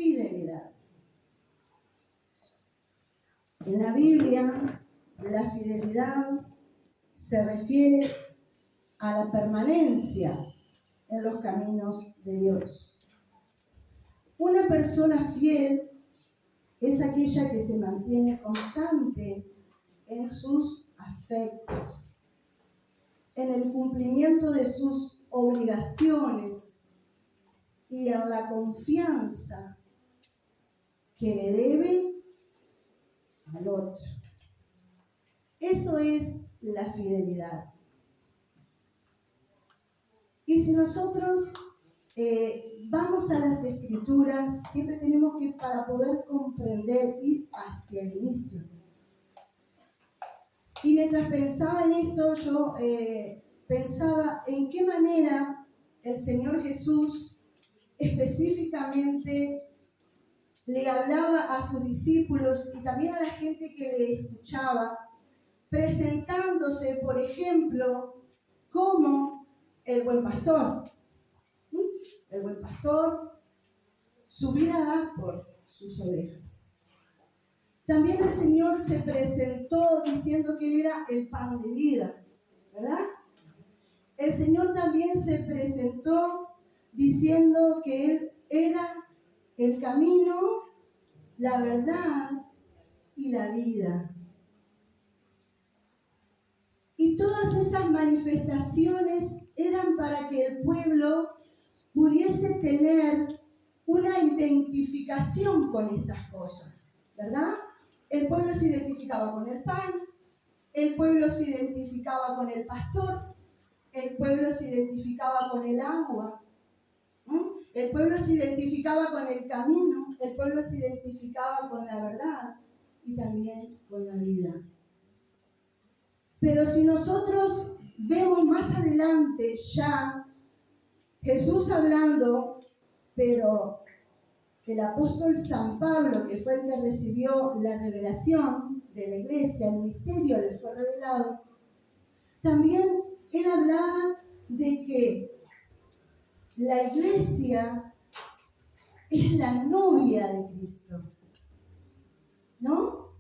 fidelidad. En la Biblia, la fidelidad se refiere a la permanencia en los caminos de Dios. Una persona fiel es aquella que se mantiene constante en sus afectos, en el cumplimiento de sus obligaciones y en la confianza que le debe al otro. Eso es la fidelidad. Y si nosotros vamos a las Escrituras, siempre tenemos que, para poder comprender, ir hacia el inicio. Y mientras pensaba en esto, yo pensaba en qué manera el Señor Jesús específicamente le hablaba a sus discípulos y también a la gente que le escuchaba, presentándose, por ejemplo, como el buen pastor. El buen pastor, su vida da por sus ovejas. También el Señor se presentó diciendo que Él era el pan de vida, ¿verdad? El Señor también se presentó diciendo que Él era el camino, la verdad y la vida. Y todas esas manifestaciones eran para que el pueblo pudiese tener una identificación con estas cosas, ¿verdad? El pueblo se identificaba con el pan, el pueblo se identificaba con el pastor, el pueblo se identificaba con el agua, el pueblo se identificaba con el camino, el pueblo se identificaba con la verdad y también con la vida. Pero si nosotros vemos más adelante ya Jesús hablando, pero el apóstol San Pablo, que fue el que recibió la revelación de la iglesia, el misterio le fue revelado, también él hablaba de que la iglesia es la novia de Cristo, ¿no?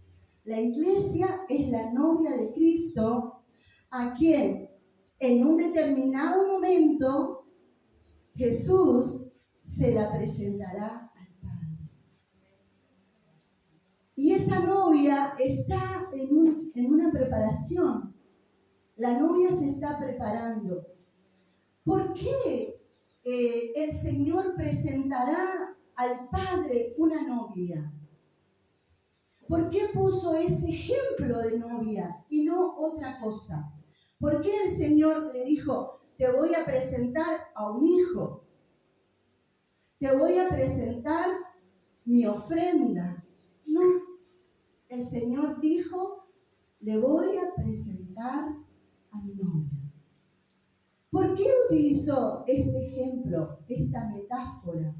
La iglesia es la novia de Cristo, a quien en un determinado momento Jesús se la presentará al Padre. Y esa novia está en una preparación. La novia se está preparando. ¿Por qué el Señor presentará al Padre una novia? ¿Por qué puso ese ejemplo de novia y no otra cosa? ¿Por qué el Señor le dijo, te voy a presentar a un hijo? Te voy a presentar mi ofrenda. No, el Señor dijo, le voy a presentar a mi novia. ¿Por qué utilizó este ejemplo, esta metáfora?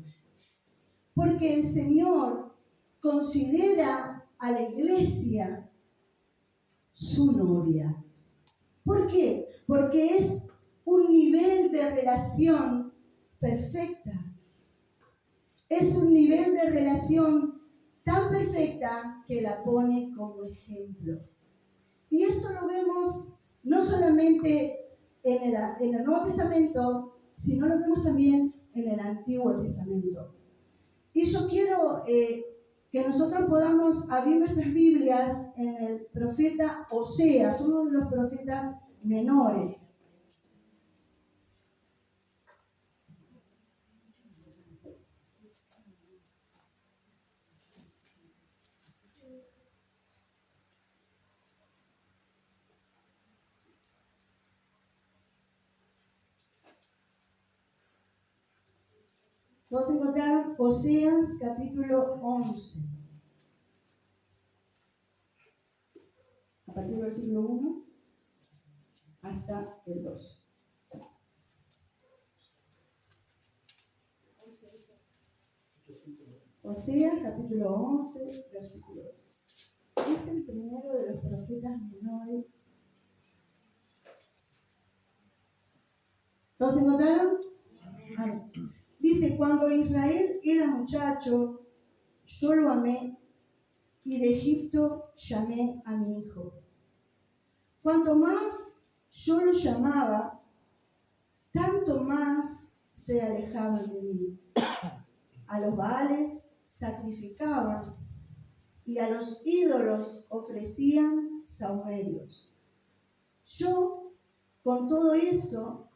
Porque el Señor considera a la iglesia su novia. ¿Por qué? Porque es un nivel de relación perfecta. Es un nivel de relación tan perfecta que la pone como ejemplo. Y eso lo vemos no solamente en el Nuevo Testamento, sino lo vemos también en el Antiguo Testamento. Y yo quiero que nosotros podamos abrir nuestras Biblias en el profeta Oseas, uno de los profetas menores. Todos encontraron Oseas capítulo 11. A partir del versículo 1 hasta el 2. Oseas capítulo 11, versículo 2. Es el primero de los profetas menores. ¿Todos encontraron? Dice, cuando Israel era muchacho, yo lo amé y de Egipto llamé a mi hijo. Cuanto más yo lo llamaba, tanto más se alejaban de mí. A los Baales sacrificaban y a los ídolos ofrecían sahumerios. Yo, con todo eso,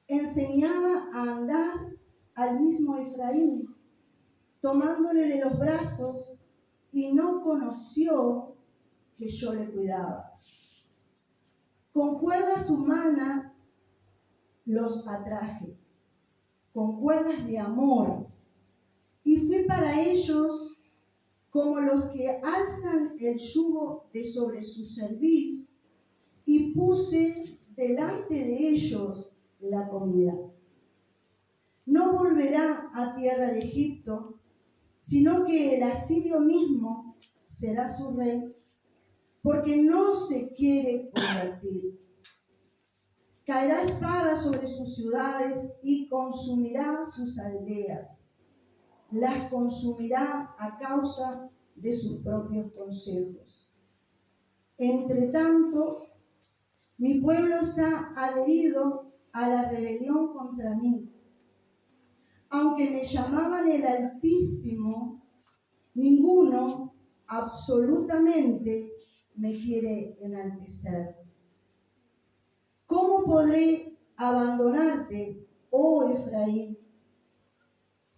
enseñaba a andar al mismo Efraín, tomándole de los brazos, y no conoció que yo le cuidaba. Con cuerdas humanas los atraje, con cuerdas de amor, y fui para ellos como los que alzan el yugo de sobre su cerviz, y puse delante de ellos la comida. No volverá a tierra de Egipto, sino que el asirio mismo será su rey, porque no se quiere convertir. Caerá espada sobre sus ciudades y consumirá sus aldeas. Las consumirá a causa de sus propios consejos. Entre tanto, mi pueblo está adherido a la rebelión contra mí. Aunque me llamaban el Altísimo, ninguno absolutamente me quiere enaltecer. ¿Cómo podré abandonarte, oh Efraín?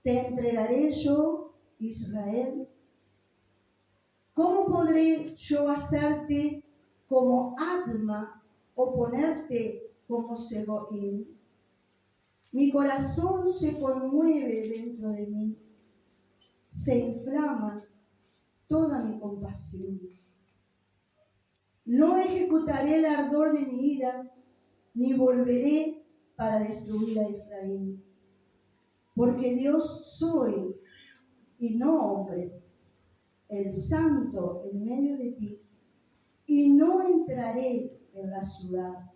¿Te entregaré yo, Israel? ¿Cómo podré yo hacerte como Adma o ponerte como Seboim? Mi corazón se conmueve dentro de mí, se inflama toda mi compasión. No ejecutaré el ardor de mi ira, ni volveré para destruir a Efraín. Porque Dios soy y no hombre, el santo en medio de ti, y no entraré en la ciudad.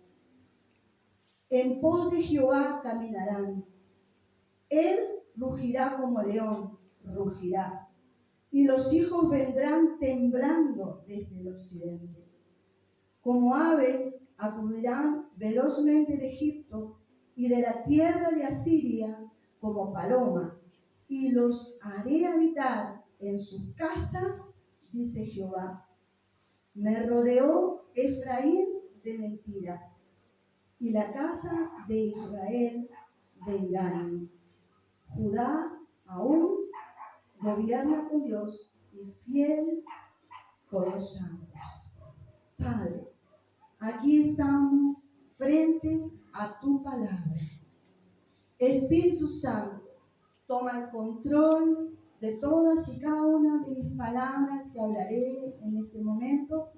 En pos de Jehová caminarán. Él rugirá como león, rugirá, y los hijos vendrán temblando desde el occidente. Como aves acudirán velozmente de Egipto y de la tierra de Asiria como paloma, y los haré habitar en sus casas, dice Jehová. Me rodeó Efraín de mentira y la casa de Israel de engaño. Judá aún gobierna con Dios y fiel con los santos. Padre, aquí estamos frente a tu palabra. Espíritu Santo, toma el control de todas y cada una de mis palabras que hablaré en este momento,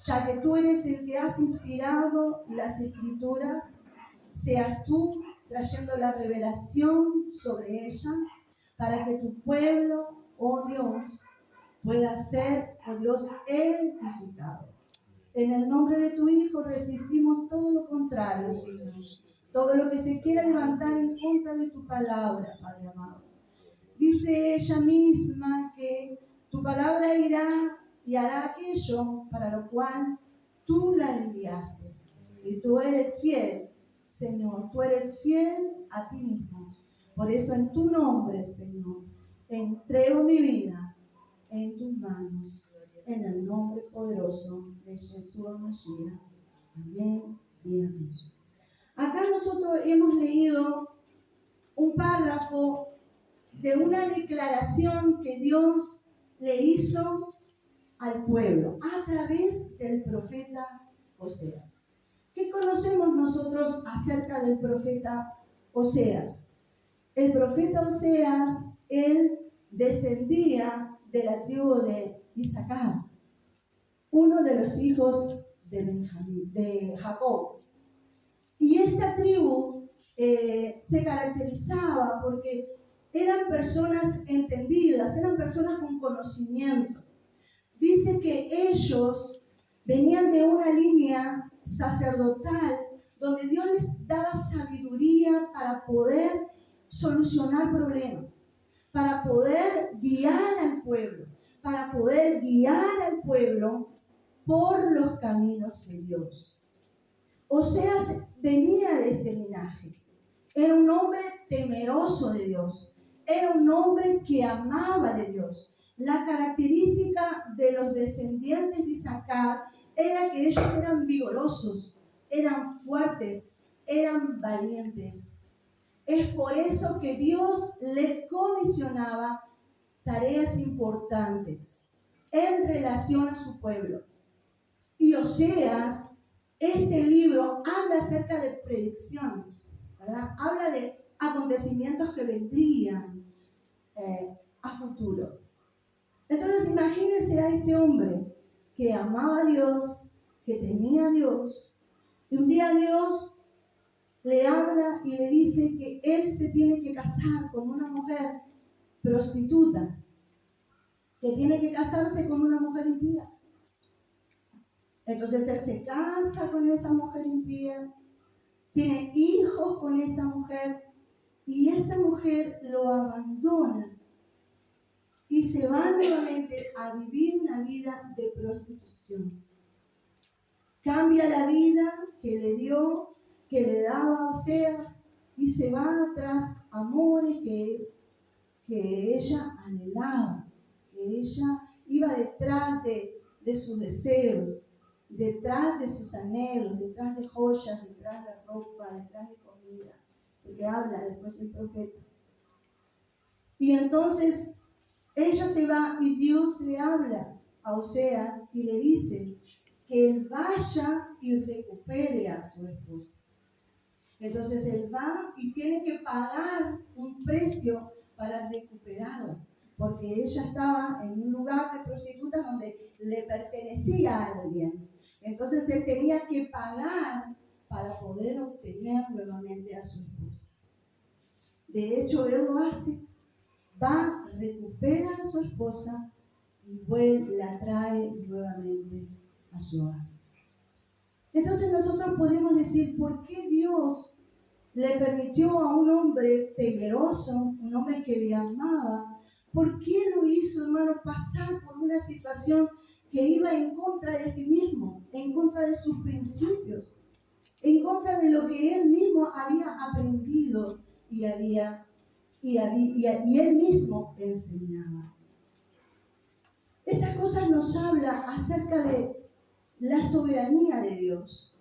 ya que tú eres el que has inspirado las Escrituras, seas tú trayendo la revelación sobre ella, para que tu pueblo, oh Dios, pueda ser, oh Dios, edificado. En el nombre de tu Hijo resistimos todo lo contrario, Señor. Todo lo que se quiera levantar en contra de tu palabra, Padre amado. Dice ella misma que tu palabra irá y hará aquello para lo cual tú la enviaste. Y tú eres fiel, Señor. Tú eres fiel a ti mismo. Por eso en tu nombre, Señor, entrego mi vida en tus manos. En el nombre poderoso de Jesús Mashiach. Amén y amén. Acá nosotros hemos leído un párrafo de una declaración que Dios le hizo al pueblo a través del profeta Oseas. ¿Qué conocemos nosotros acerca del profeta Oseas? El profeta Oseas, él descendía de la tribu de Isaacar, uno de los hijos de Jacob. Y esta tribu se caracterizaba porque eran personas entendidas, eran personas con conocimiento. Dice que ellos venían de una línea sacerdotal donde Dios les daba sabiduría para poder solucionar problemas, para poder guiar al pueblo, para poder guiar al pueblo por los caminos de Dios. Oseas venía de este linaje. Era un hombre temeroso de Dios. Era un hombre que amaba de Dios. La característica de los descendientes de Isaacar era que ellos eran vigorosos, eran fuertes, eran valientes. Es por eso que Dios les comisionaba tareas importantes en relación a su pueblo. Y Oseas, este libro, habla acerca de predicciones, ¿verdad? Habla de acontecimientos que vendrían a futuro. Entonces imagínense a este hombre que amaba a Dios, que temía a Dios, y un día Dios le habla y le dice que él se tiene que casar con una mujer prostituta, que tiene que casarse con una mujer impía. Entonces él se casa con esa mujer impía, tiene hijos con esta mujer, y esta mujer lo abandona y se va nuevamente a vivir una vida de prostitución. Cambia la vida que le dio, que le daba a Oseas, y se va tras amores que ella anhelaba, que ella iba detrás de sus deseos, detrás de sus anhelos, detrás de joyas, detrás de ropa, detrás de comida, porque habla después el profeta. Y entonces ella se va y Dios le habla a Oseas y le dice que él vaya y recupere a su esposa. Entonces él va y tiene que pagar un precio para recuperarla, porque ella estaba en un lugar de prostitutas donde le pertenecía a alguien. Entonces él tenía que pagar para poder obtener nuevamente a su esposa. De hecho, él lo hace. Va, recupera a su esposa y la trae nuevamente a su hogar. Entonces nosotros podemos decir, ¿por qué Dios le permitió a un hombre temeroso, un hombre que le amaba? ¿Por qué lo hizo, hermano, pasar por una situación que iba en contra de sí mismo, en contra de sus principios, en contra de lo que él mismo había aprendido y él mismo enseñaba? Estas cosas nos hablan acerca de la soberanía de Dios.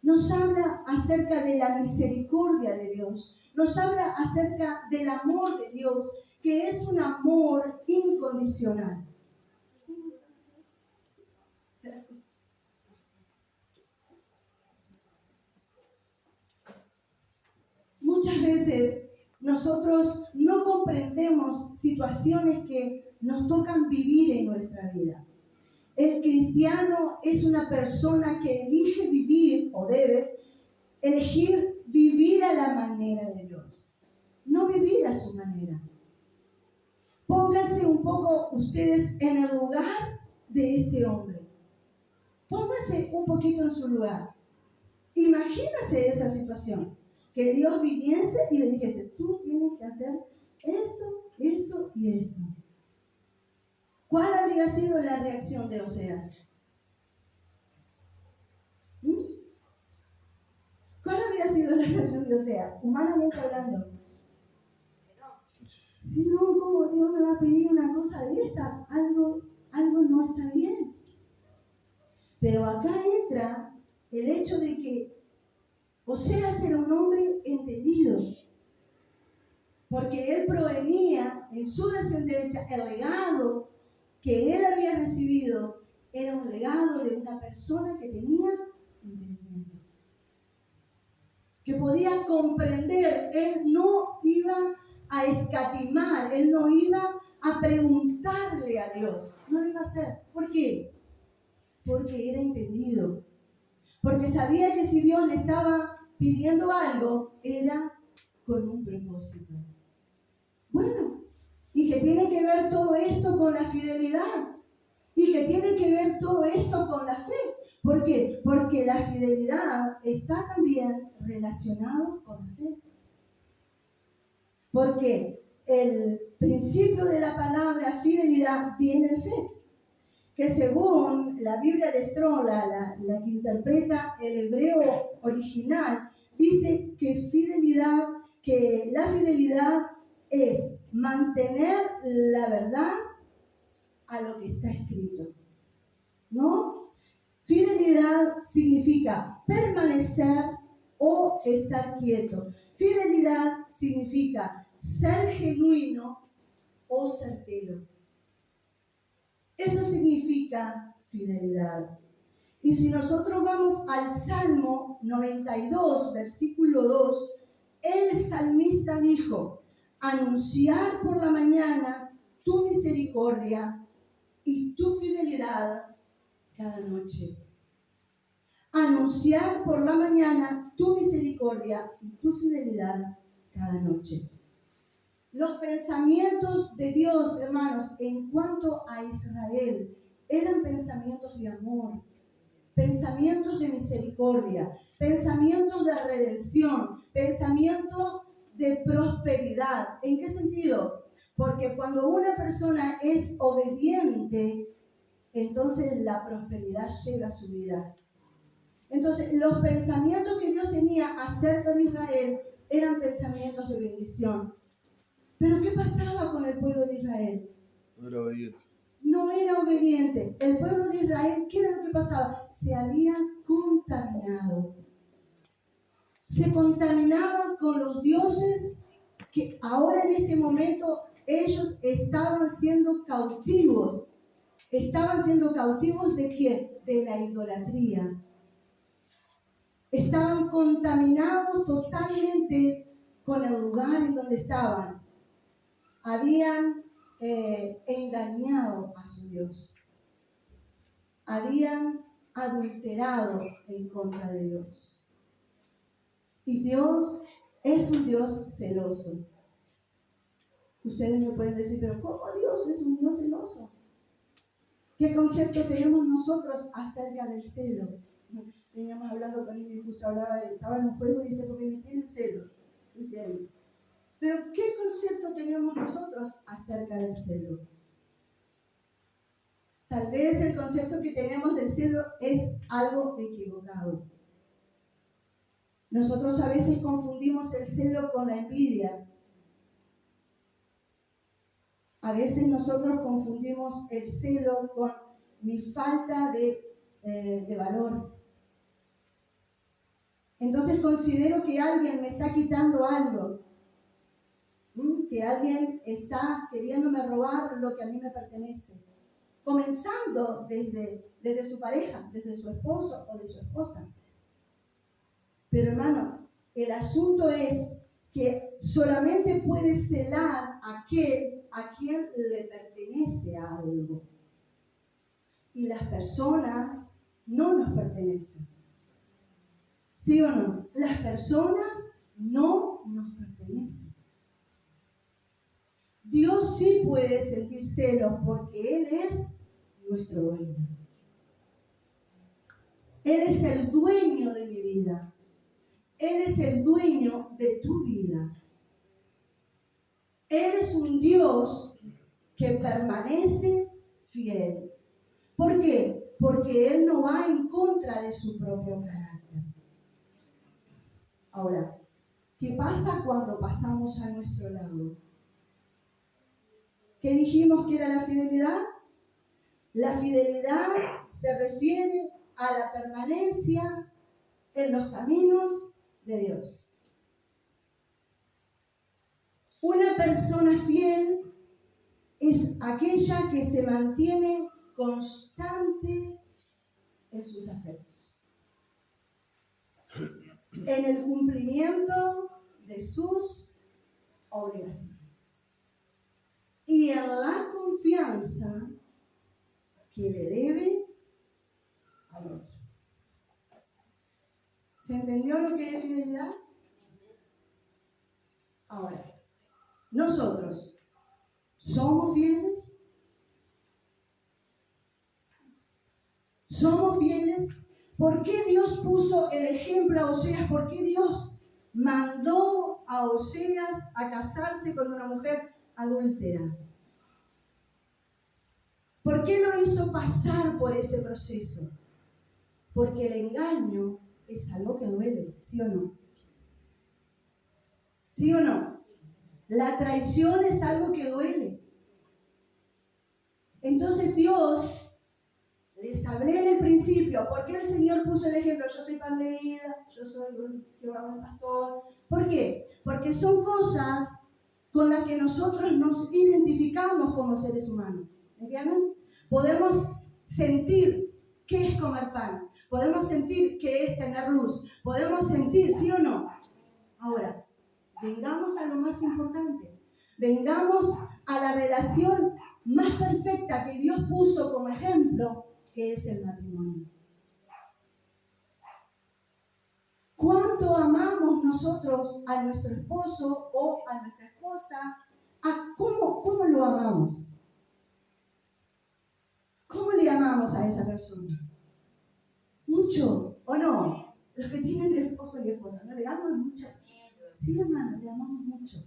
Nos habla acerca de la misericordia de Dios. Nos habla acerca del amor de Dios, que es un amor incondicional. Muchas veces nosotros no comprendemos situaciones que nos tocan vivir en nuestra vida. El cristiano es una persona que elige vivir o debe elegir vivir a la manera de Dios, no vivir a su manera. Pónganse un poco ustedes en el lugar de este hombre. Pónganse un poquito en su lugar. Imagínense esa situación. Que Dios viniese y le dijese, tú tienes que hacer esto, esto y esto. ¿Cuál habría sido la reacción de Oseas? ¿Cuál habría sido la reacción de Oseas, humanamente hablando? Si no, ¿cómo Dios me va a pedir una cosa de esta? Algo no está bien. Pero acá entra el hecho de que Oseas era un hombre entendido, porque él provenía en su descendencia, el legado que él había recibido era un legado de una persona que tenía entendimiento, que podía comprender. Él no iba a escatimar, él no iba a preguntarle a Dios, no lo iba a hacer. ¿Por qué? Porque era entendido, porque sabía que si Dios le estaba pidiendo algo, era con un propósito. Bueno, y que tiene que ver todo esto con la fidelidad, y que tiene que ver todo esto con la fe. ¿Por qué? Porque la fidelidad está también relacionado con la fe. Porque el principio de la palabra la fidelidad viene de fe. Que según la Biblia de Strong, la que interpreta el hebreo original, dice que la fidelidad es mantener la verdad a lo que está escrito, ¿no? Fidelidad significa permanecer o estar quieto. Fidelidad significa ser genuino o certero. Eso significa fidelidad. Y si nosotros vamos al Salmo 92, versículo 2, el salmista dijo: anunciar por la mañana tu misericordia y tu fidelidad cada noche. Anunciar por la mañana tu misericordia y tu fidelidad cada noche. Los pensamientos de Dios, hermanos, en cuanto a Israel, eran pensamientos de amor, pensamientos de misericordia, pensamientos de redención, pensamientos de prosperidad. ¿En qué sentido? Porque cuando una persona es obediente, entonces la prosperidad llega a su vida. Entonces, los pensamientos que Dios tenía acerca de Israel eran pensamientos de bendición. Pero ¿qué pasaba con el pueblo de Israel? No era obediente. No era obediente. El pueblo de Israel, ¿qué era lo que pasaba? Se había contaminado. Se contaminaban con los dioses que ahora en este momento ellos estaban siendo cautivos. ¿Estaban siendo cautivos de quién? De la idolatría. Estaban contaminados totalmente con el lugar en donde estaban. Habían engañado a su Dios. Habían adulterado en contra de Dios. Y Dios es un Dios celoso. Ustedes me pueden decir, pero ¿cómo Dios es un Dios celoso? ¿Qué concepto tenemos nosotros acerca del celo? Veníamos hablando con él y justo hablaba, estaba en un juego y dice, porque me tienen celos. Decía él. Pero ¿qué concepto tenemos nosotros acerca del celo? Tal vez el concepto que tenemos del celo es algo equivocado. Nosotros a veces confundimos el celo con la envidia. A veces nosotros confundimos el celo con mi falta de valor. Entonces considero que alguien me está quitando algo. Que alguien está queriéndome robar lo que a mí me pertenece. Comenzando desde su pareja, desde su esposo o de su esposa. Pero hermano, el asunto es que solamente puede celar aquel a quien le pertenece a algo. Y las personas no nos pertenecen. ¿Sí o no? Las personas no nos pertenecen. Dios sí puede sentir celos porque Él es nuestro dueño. Él es el dueño de mi vida. Él es el dueño de tu vida. Él es un Dios que permanece fiel. ¿Por qué? Porque Él no va en contra de su propio carácter. Ahora, ¿qué pasa cuando pasamos a nuestro lado? ¿Qué dijimos que era la fidelidad? La fidelidad se refiere a la permanencia en los caminos de Dios. Una persona fiel es aquella que se mantiene constante en sus afectos, en el cumplimiento de sus obligaciones y en la confianza que le debe al otro. ¿Se entendió lo que es fidelidad? Ahora, nosotros somos fieles. ¿Somos fieles? ¿Por qué Dios puso el ejemplo a Oseas? ¿Por qué Dios mandó a Oseas a casarse con una mujer adúltera? ¿Por qué lo hizo pasar por ese proceso? Porque el engaño es algo que duele, ¿sí o no? ¿Sí o no? La traición es algo que duele. Entonces Dios, les hablé en el principio, ¿por qué el Señor puso el ejemplo? Yo soy pan de vida, yo soy Jehová buen pastor. ¿Por qué? Porque son cosas con las que nosotros nos identificamos como seres humanos. ¿Entienden? Podemos sentir qué es comer pan. Podemos sentir qué es tener luz. Podemos sentir, ¿sí o no? Ahora, vengamos a lo más importante. Vengamos a la relación más perfecta que Dios puso como ejemplo, que es el matrimonio. ¿Cuánto amamos nosotros a nuestro esposo o a nuestra esposa? ¿Cómo lo amamos? ¿Cómo le amamos a esa persona? ¿Mucho o no? Los que tienen esposo y esposa, ¿no le aman mucho? Sí, hermano, le amamos mucho.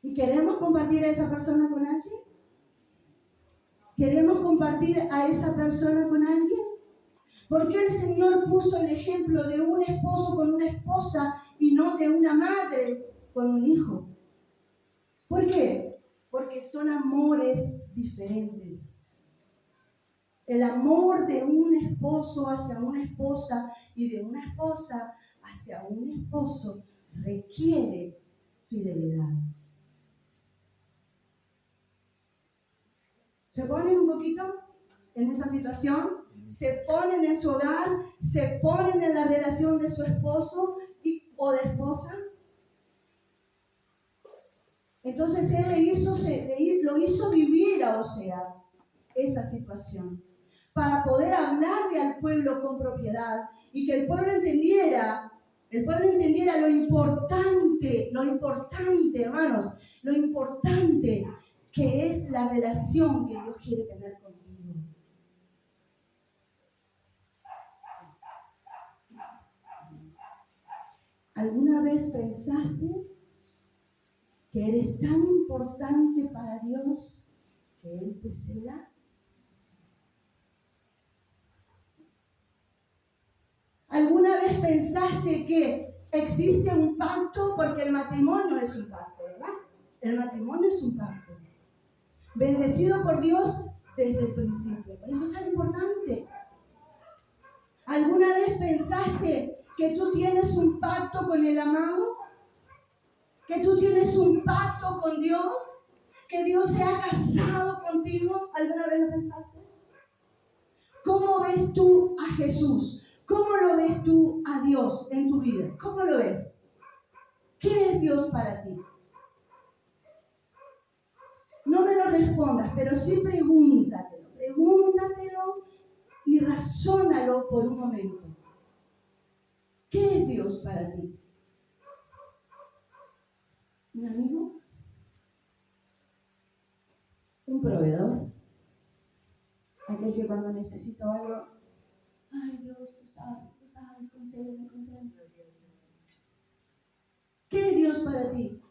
¿Y queremos compartir a esa persona con alguien? ¿Queremos compartir a esa persona con alguien? ¿Por qué el Señor puso el ejemplo de un esposo con una esposa y no de una madre con un hijo? ¿Por qué? Porque son amores diferentes. El amor de un esposo hacia una esposa y de una esposa hacia un esposo requiere fidelidad. ¿Se ponen un poquito en esa situación? ¿Se ponen en su hogar? ¿Se ponen en la relación de su esposo o de esposa? Entonces él lo hizo vivir a Oseas esa situación para poder hablarle al pueblo con propiedad y que el pueblo entendiera lo importante, hermanos, lo importante que es la relación que Dios quiere tener contigo. ¿Alguna vez pensaste que eres tan importante para Dios que Él te cela? ¿Alguna vez pensaste que existe un pacto? Porque el matrimonio es un pacto, ¿verdad? El matrimonio es un pacto. Bendecido por Dios desde el principio. Por eso es tan importante. ¿Alguna vez pensaste que tú tienes un pacto con el amado? ¿Que tú tienes un pacto con Dios? ¿Que Dios se ha casado contigo? ¿Alguna vez lo pensaste? ¿Cómo ves tú a Jesús? ¿Cómo lo ves tú a Dios en tu vida? ¿Cómo lo ves? ¿Qué es Dios para ti? No me lo respondas, pero sí pregúntatelo y razónalo por un momento. ¿Qué es Dios para ti? ¿Un amigo? ¿Un proveedor? Aquel que cuando necesito algo, ay Dios, tú sabes, concédeme. ¿Qué es Dios para ti?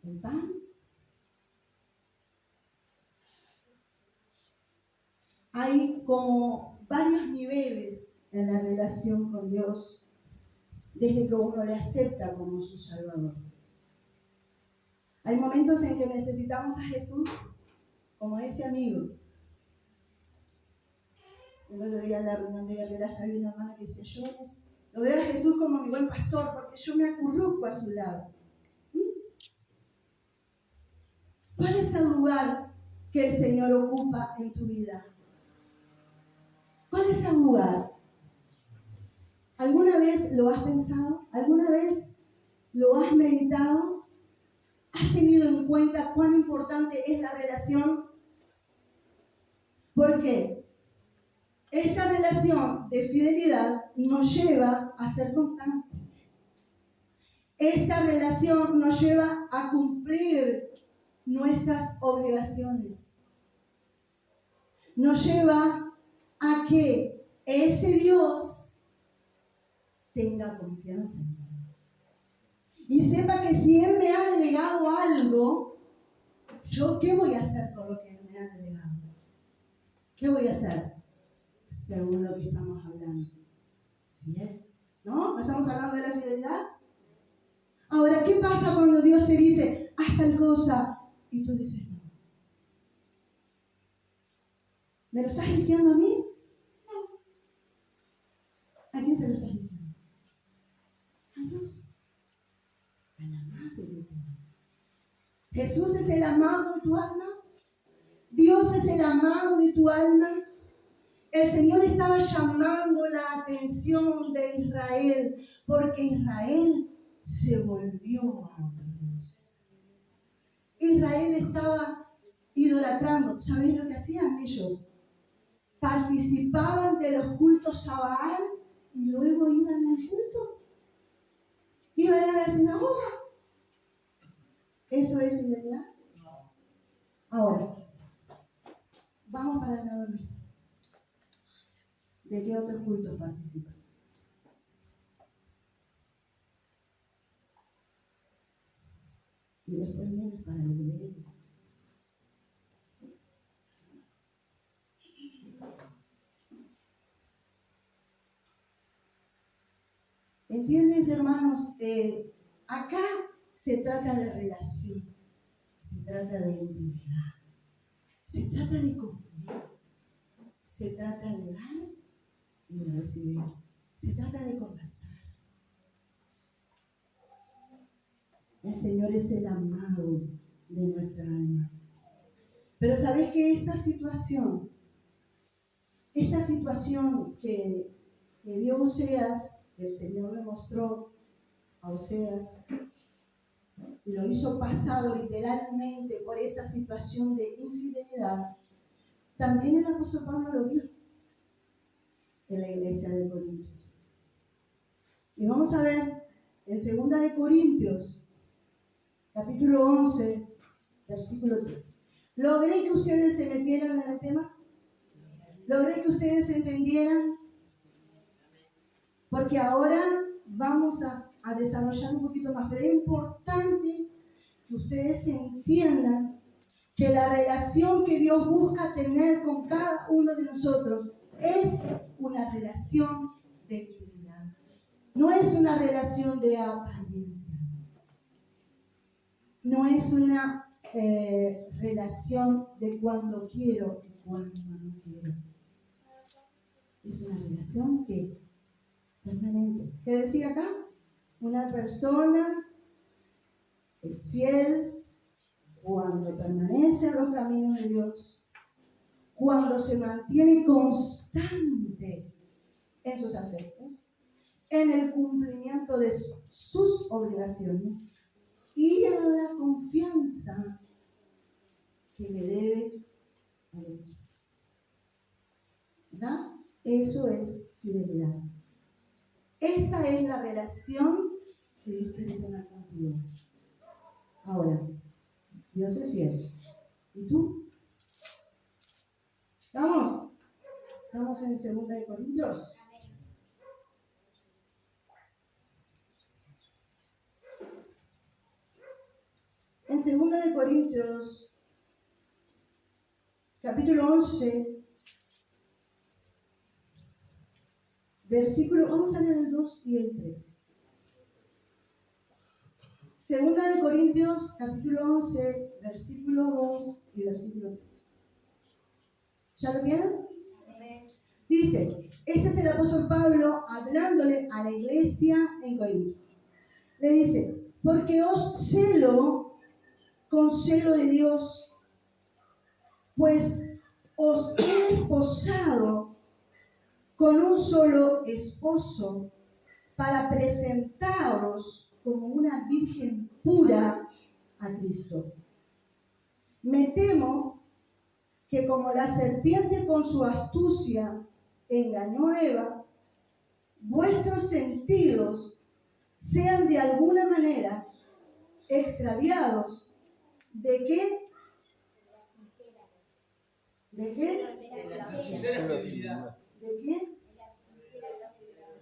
¿El pan? Hay como varios niveles en la relación con Dios desde que uno le acepta como su Salvador. Hay momentos en que necesitamos a Jesús como ese amigo. El otro día en la reunión de guerreras había una hermana que decía, yo lo veo a Jesús como mi buen pastor porque yo me acurruco a su lado. ¿Cuál es el lugar que el Señor ocupa en tu vida? ¿Cuál es el lugar? ¿Alguna vez lo has pensado? ¿Alguna vez lo has meditado? ¿Has tenido en cuenta cuán importante es la relación? ¿Por qué? Esta relación de fidelidad nos lleva a ser constantes. Esta relación nos lleva a cumplir nuestras obligaciones. Nos lleva a que ese Dios tenga confianza en mí. Y sepa que si Él me ha delegado algo, ¿Yo qué voy a hacer con lo que me ha delegado? ¿Qué voy a hacer? Según lo que estamos hablando. Fiel. ¿No? ¿No estamos hablando de la fidelidad? Ahora, ¿qué pasa cuando Dios te dice, haz tal cosa? Y tú dices, no. ¿Me lo estás diciendo a mí? No. ¿A quién se lo estás diciendo? A Dios. Al amado de tu alma. Jesús es el amado de tu alma. Dios es el amado de tu alma. El Señor estaba llamando la atención de Israel, porque Israel se volvió a otros dioses. Israel estaba idolatrando. ¿Sabéis lo que hacían ellos? Participaban de los cultos a Baal y luego iban al culto. Iban a la sinagoga. ¿Eso es fidelidad? Ahora, vamos para el lado nuestro. ¿De qué otros cultos participas? Y después vienes para el de él. ¿Entiendes, hermanos? Acá se trata de relación, se trata de intimidad, se trata de cumplir, se trata de dar y de recibir, se trata de conversar. El Señor es el amado de nuestra alma. Pero ¿sabes que esta situación que vio Oseas, el Señor le mostró a Oseas y lo hizo pasar literalmente por esa situación de infidelidad, también el apóstol Pablo lo vio en la iglesia de Corintios. Y vamos a ver en 2 de Corintios, capítulo 11, versículo 3. ¿Logré que ustedes se metieran en el tema? ¿Logré que ustedes entendieran? Porque ahora vamos a desarrollar un poquito más, pero es importante que ustedes entiendan que la relación que Dios busca tener con cada uno de nosotros es una relación de intimidad. No es una relación de apariencia. No es una relación de cuando quiero y cuando no quiero. Es una relación que permanente. ¿Qué decía acá? Una persona es fiel cuando permanece en los caminos de Dios, cuando se mantiene constante en sus afectos, en el cumplimiento de sus obligaciones y en la confianza que le debe al otro. ¿Verdad? Eso es fidelidad. Esa es la relación que Dios quiere tener contigo. Ahora, Dios es fiel. ¿Y tú? ¿Estamos? Estamos en 2 de Corintios. En 2 de Corintios, capítulo 11, versículo, vamos a leer el 2 y el 3. 2 de Corintios, capítulo 11, versículo 2 y versículo 3. ¿Ya lo tienen? Dice, este es el apóstol Pablo hablándole a la iglesia en Corinto. Le dice, porque os celo con celo de Dios, pues os he desposado con un solo esposo para presentaros como una virgen pura a Cristo. Me temo que como la serpiente con su astucia engañó a Eva, vuestros sentidos sean de alguna manera extraviados. ¿De qué? ¿De qué? De la sincera fidelidad. ¿De qué?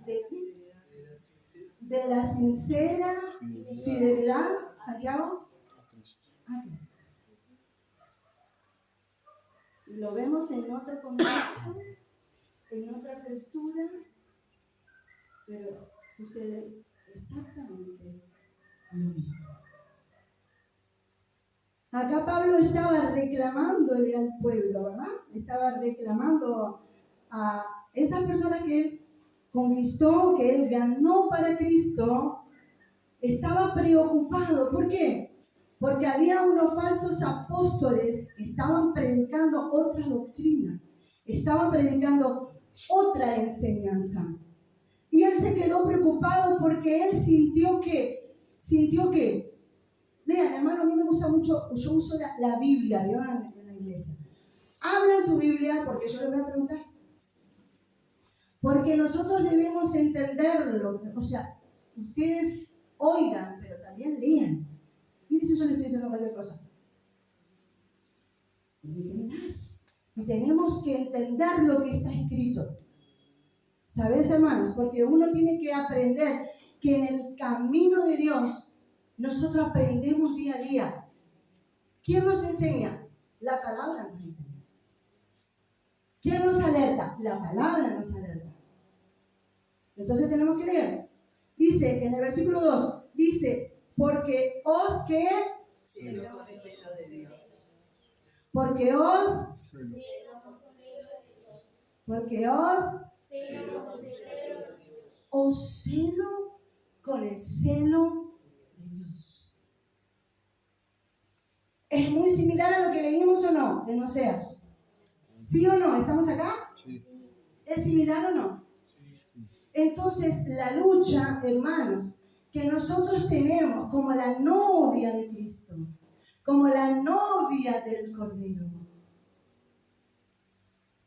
¿De qué? De la sincera fidelidad, Santiago, a Cristo. Y lo vemos en otro contexto, en otra cultura, pero sucede exactamente lo mismo. Acá Pablo estaba reclamándole al pueblo, ¿verdad? Estaba reclamando a esas personas que él conquistó, que él ganó para Cristo. Estaba preocupado. ¿Por qué? Porque había unos falsos apóstoles que estaban predicando otra doctrina, estaban predicando otra enseñanza. Y él se quedó preocupado porque él sintió que, lean, hermano, a mí me gusta mucho, yo uso la Biblia, ¿vieron? En la iglesia. Hablan su Biblia, porque yo les voy a preguntar. Porque nosotros debemos entenderlo, o sea, ustedes oigan, pero también lean. Miren si yo les estoy diciendo cualquier cosa. Tienen que mirar. Y tenemos que entender lo que está escrito. ¿Sabes, hermanos? Porque uno tiene que aprender que en el camino de Dios nosotros aprendemos día a día. ¿Quién nos enseña? La palabra nos enseña. ¿Quién nos alerta? La palabra nos alerta. Entonces tenemos que leer. Dice en el versículo 2, dice, porque os que... Porque os celo con el celo de Dios. ¿Es muy similar a lo que leímos o no en Oseas? ¿Sí o no? ¿Estamos acá? Sí. ¿Es similar o no? Entonces, la lucha, hermanos, que nosotros tenemos como la novia de Cristo, como la novia del Cordero,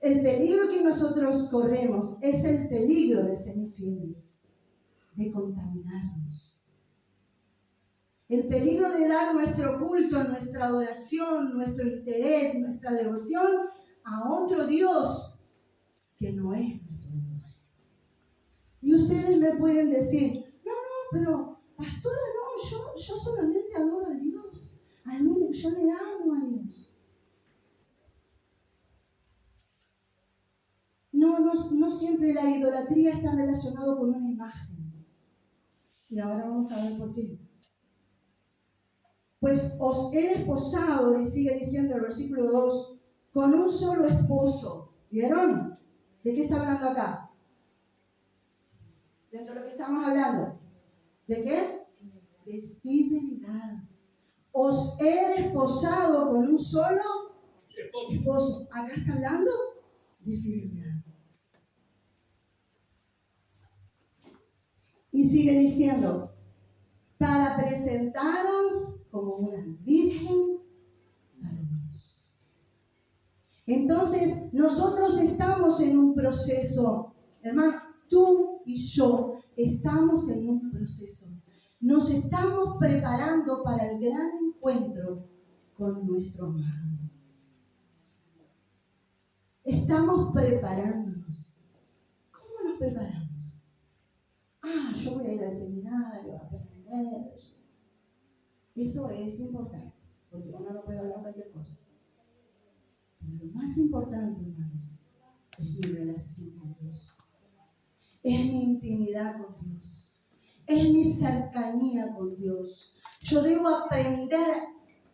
el peligro que nosotros corremos es el peligro de ser infieles, de contaminarnos. El peligro de dar nuestro culto, nuestra adoración, nuestro interés, nuestra devoción a otro Dios que no es nuestro Dios. Y ustedes me pueden decir, no, pero pastora, no, yo solamente adoro a Dios. A mí, yo le amo a Dios. No siempre la idolatría está relacionada con una imagen. Y ahora vamos a ver por qué. Pues os he desposado, y sigue diciendo el versículo 2, con un solo esposo. ¿Vieron? ¿De qué está hablando acá? Dentro de lo que estamos hablando. ¿De qué? De fidelidad. Os he desposado con un solo esposo. Acá está hablando de fidelidad. Y sigue diciendo, para presentaros como una virgen para Dios. Entonces, nosotros estamos en un proceso, hermano, tú y yo estamos en un proceso. Nos estamos preparando para el gran encuentro con nuestro amado. Estamos preparándonos. ¿Cómo nos preparamos? Yo voy a ir al seminario a aprender. Eso es importante, porque uno no puede hablar cualquier cosa. Pero lo más importante, hermanos, es mi relación con Dios. Es mi intimidad con Dios. Es mi cercanía con Dios. Yo debo aprender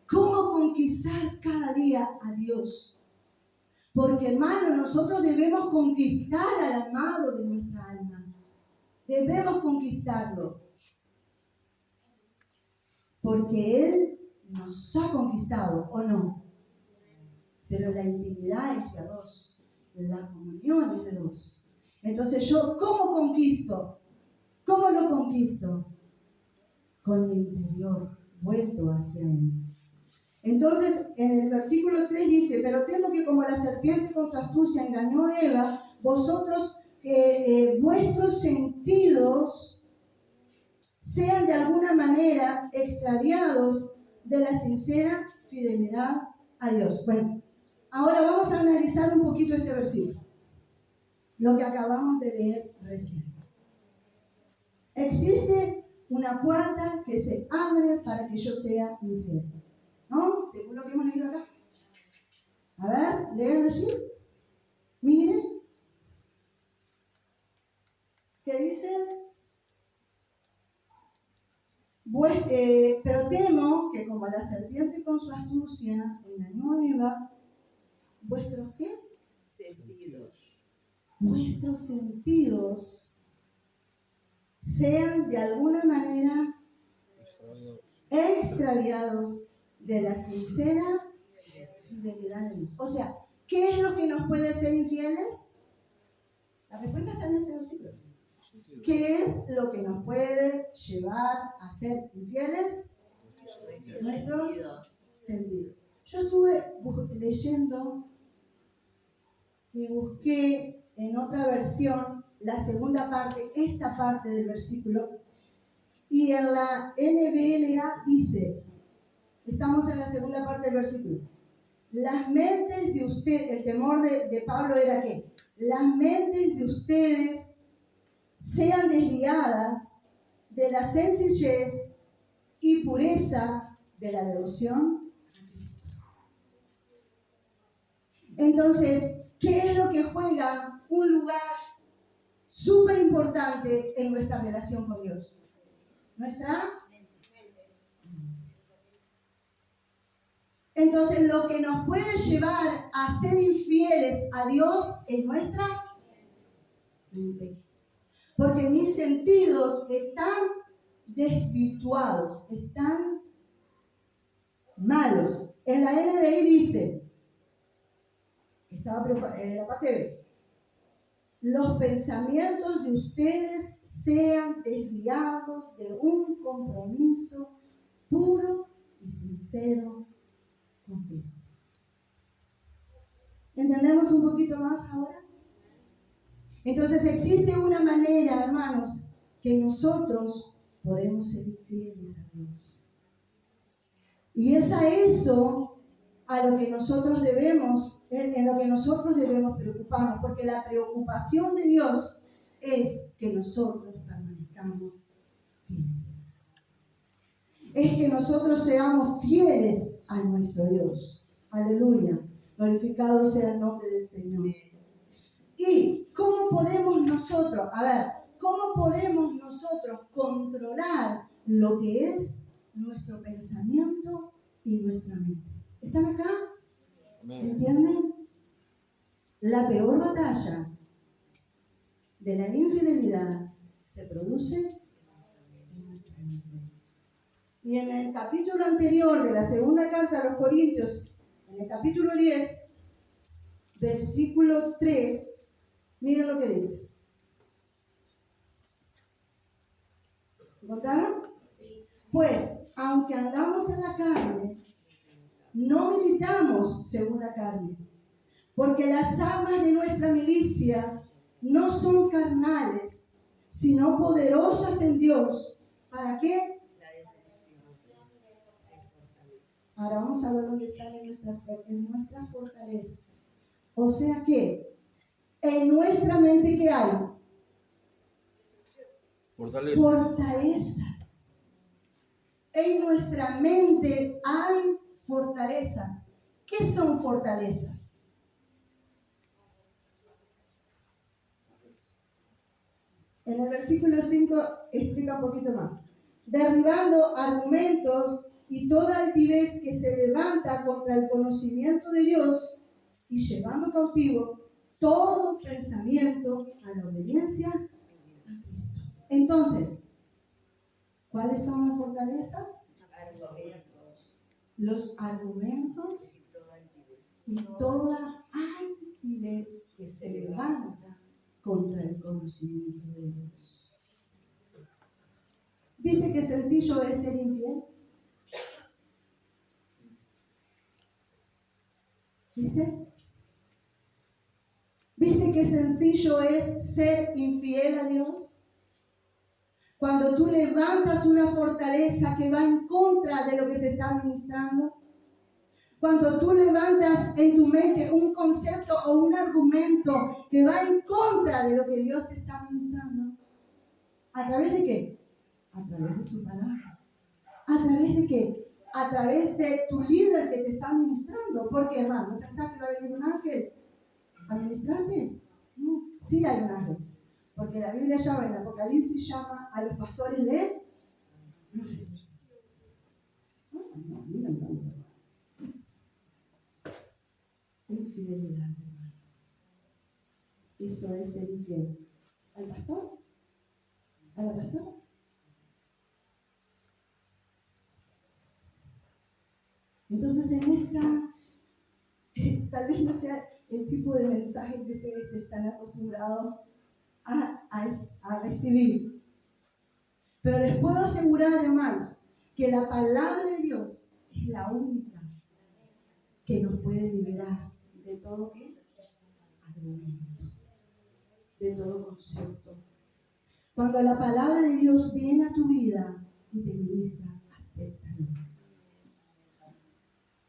cómo conquistar cada día a Dios. Porque, hermano, nosotros debemos conquistar al amado de nuestra alma. Debemos conquistarlo. Porque Él nos ha conquistado, ¿o no? Pero la intimidad es de a dos. La comunión es de dos. Entonces, ¿yo cómo conquisto? ¿Cómo lo conquisto? Con mi interior, vuelto hacia Él. Entonces, en el versículo 3 dice, pero temo que como la serpiente con su astucia engañó a Eva, vosotros que vuestros sentidos sean de alguna manera extraviados de la sincera fidelidad a Dios. Bueno, ahora vamos a analizar un poquito este versículo, lo que acabamos de leer recién. Existe una puerta que se abre para que yo sea infiel, ¿no? Según lo que hemos leído acá. A ver, lean allí. Miren. ¿Qué dice? Pero temo que como la serpiente con su astucia engañó a Eva, ¿vuestros qué? Sentidos. Vuestros sentidos sean de alguna manera extraviados de la sincera fidelidad de Dios. O sea, ¿qué es lo que nos puede hacer infieles? La respuesta está en ese versículo. ¿Qué es lo que nos puede llevar a ser infieles? Nuestros sentidos. Yo estuve leyendo y busqué en otra versión la segunda parte, esta parte del versículo, y en la NBLA dice, estamos en la segunda parte del versículo, las mentes de ustedes, el temor de Pablo era que las mentes de ustedes sean desviadas de la sencillez y pureza de la devoción a Cristo. Entonces, ¿qué es lo que juega un lugar súper importante en nuestra relación con Dios? Nuestra mente. Entonces, lo que nos puede llevar a ser infieles a Dios es nuestra mente. Porque mis sentidos están desvirtuados, están malos. En la NBI dice, estaba en la parte B, los pensamientos de ustedes sean desviados de un compromiso puro y sincero con Cristo. ¿Entendemos un poquito más ahora? Entonces existe una manera, hermanos, que nosotros podemos ser infieles a Dios. Y es a eso a lo que nosotros debemos, en lo que nosotros debemos preocuparnos, porque la preocupación de Dios es que nosotros permanezcamos fieles. Es que nosotros seamos fieles a nuestro Dios. Aleluya. Glorificado sea el nombre del Señor. ¿Y cómo podemos nosotros, cómo podemos nosotros controlar lo que es nuestro pensamiento y nuestra mente? ¿Están acá? ¿Entienden? La peor batalla de la infidelidad se produce en nuestra mente. Y en el capítulo anterior de la segunda carta a los Corintios, en el capítulo 10, versículo 3, miren lo que dice. ¿Encontraron? Pues, aunque andamos en la carne, no militamos según la carne, porque las armas de nuestra milicia no son carnales, sino poderosas en Dios. ¿Para qué? Ahora vamos a ver dónde están en nuestra fortaleza. O sea que, en nuestra mente, ¿qué hay? Fortaleza. En nuestra mente hay fortalezas. ¿Qué son fortalezas? En el versículo 5 explica un poquito más. Derribando argumentos y toda altivez que se levanta contra el conocimiento de Dios y llevando cautivo todo pensamiento a la obediencia a Cristo. Entonces, ¿cuáles son las fortalezas? Los argumentos y toda altivez que se levanta contra el conocimiento de Dios. ¿Viste qué sencillo es ser infiel? ¿Viste? ¿Viste qué sencillo es ser infiel a Dios? Cuando tú levantas una fortaleza que va en contra de lo que se está ministrando. Cuando tú levantas en tu mente un concepto o un argumento que va en contra de lo que Dios te está ministrando. ¿A través de qué? A través de su palabra. ¿A través de qué? a través de tu líder que te está ministrando. Porque, hermano, ¿no pensás que va a venir un ángel a ministrarte? No, sí hay un ángel. Porque la Biblia llama, en Apocalipsis llama a los pastores de ángeles. No, mira, infidelidad, hermanos. Eso es ser infiel. ¿Al pastor? ¿A la pastora? Entonces, en esta, tal vez no sea el tipo de mensaje que ustedes están acostumbrados a recibir. Pero les puedo asegurar, hermanos, que la palabra de Dios es la única que nos puede liberar de todo argumento, de todo concepto. Cuando la palabra de Dios viene a tu vida y te ministra, acéptalo.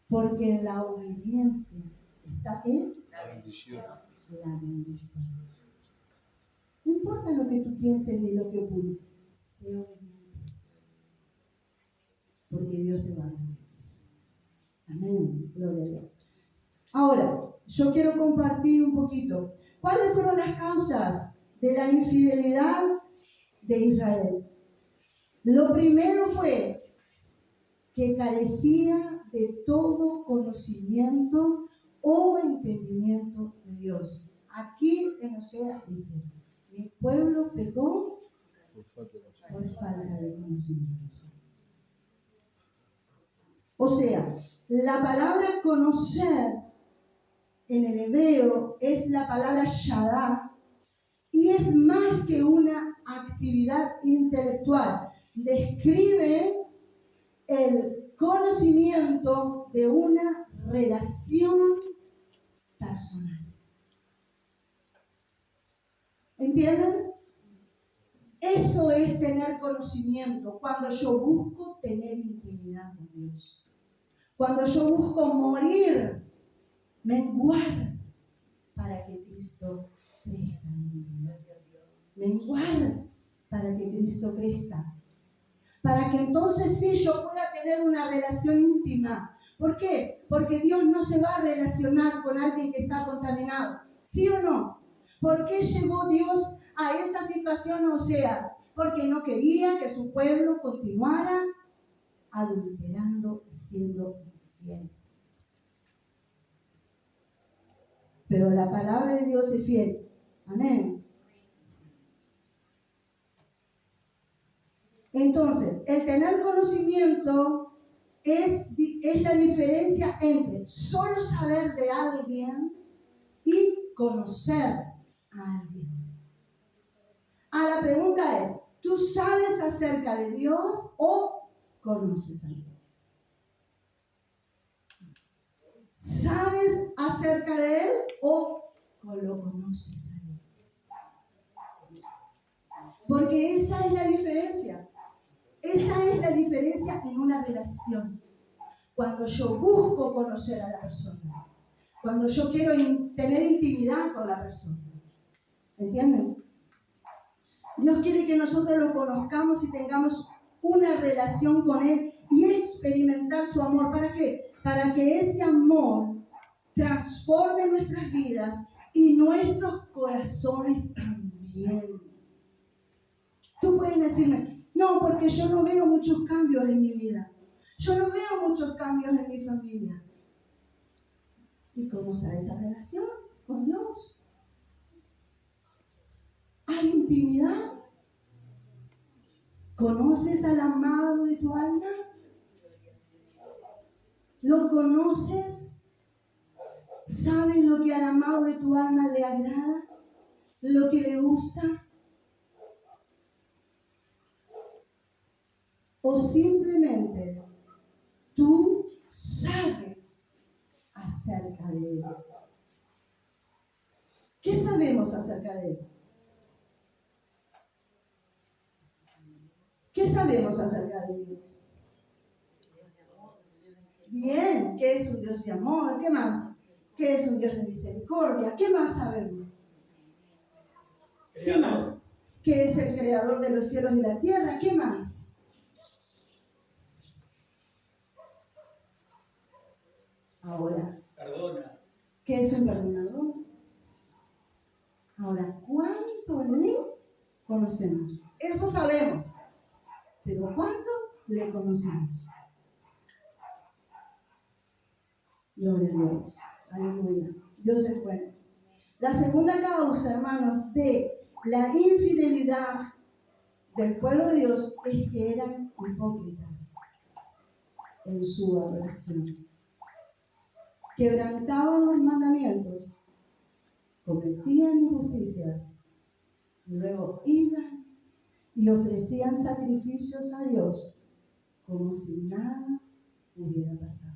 Porque en la obediencia está la bendición. La bendición. No importa lo que tú pienses ni lo que ocultes, sé obediente. Porque Dios te va a bendecir. Amén. Gloria a Dios. Ahora, yo quiero compartir un poquito. ¿Cuáles fueron las causas de la infidelidad de Israel? Lo primero fue que carecía de todo conocimiento o entendimiento de Dios. Aquí en Oseas dice, mi pueblo pecó por falta de conocimiento. O sea, la palabra conocer en el hebreo es la palabra shadá y es más que una actividad intelectual. Describe el conocimiento de una relación personal. ¿Entienden? Eso es tener conocimiento, cuando yo busco tener intimidad con Dios. Cuando yo busco morir, menguar, para que Cristo crezca en mi vida. Menguar para que Cristo crezca. Para que entonces sí yo pueda tener una relación íntima. ¿Por qué? Porque Dios no se va a relacionar con alguien que está contaminado. ¿Sí o no? ¿Por qué llevó Dios a esa situación a Oseas? Porque no quería que su pueblo continuara adulterando y siendo infiel. Pero la palabra de Dios es fiel. Amén. Entonces, el tener conocimiento es la diferencia entre solo saber de alguien y conocer a alguien. La pregunta es, ¿tú sabes acerca de Dios o conoces a Dios? ¿Sabes acerca de Él o lo conoces a Él? Porque esa es la diferencia. Esa es la diferencia en una relación. Cuando yo busco conocer a la persona. Cuando yo quiero tener intimidad con la persona. ¿Entienden? Dios quiere que nosotros lo conozcamos y tengamos una relación con Él y experimentar su amor. ¿Para qué? Para que ese amor transforme nuestras vidas y nuestros corazones también. Tú puedes decirme, no, porque yo no veo muchos cambios en mi vida. Yo no veo muchos cambios en mi familia. ¿Y cómo está esa relación con Dios? ¿Hay intimidad? ¿Conoces al amado de tu alma? ¿Lo conoces? ¿Sabes lo que al amado de tu alma le agrada? ¿Lo que le gusta? ¿O simplemente tú sabes acerca de Él? ¿Qué sabemos acerca de Él? ¿Qué sabemos acerca de Dios? Bien, que es un Dios de amor. ¿Qué más? Que es un Dios de misericordia. ¿Qué más sabemos? ¿Qué más? Que es el creador de los cielos y la tierra. ¿Qué más? Ahora, Perdona. ¿qué es un perdonador? Ahora, ¿cuánto le conocemos? Eso sabemos. Pero ¿cuánto le conocemos? Gloria a Dios. Aleluya. Dios es bueno. La segunda causa, hermanos, de la infidelidad del pueblo de Dios es que eran hipócritas en su adoración. Quebrantaban los mandamientos, cometían injusticias, y luego iban y ofrecían sacrificios a Dios como si nada hubiera pasado.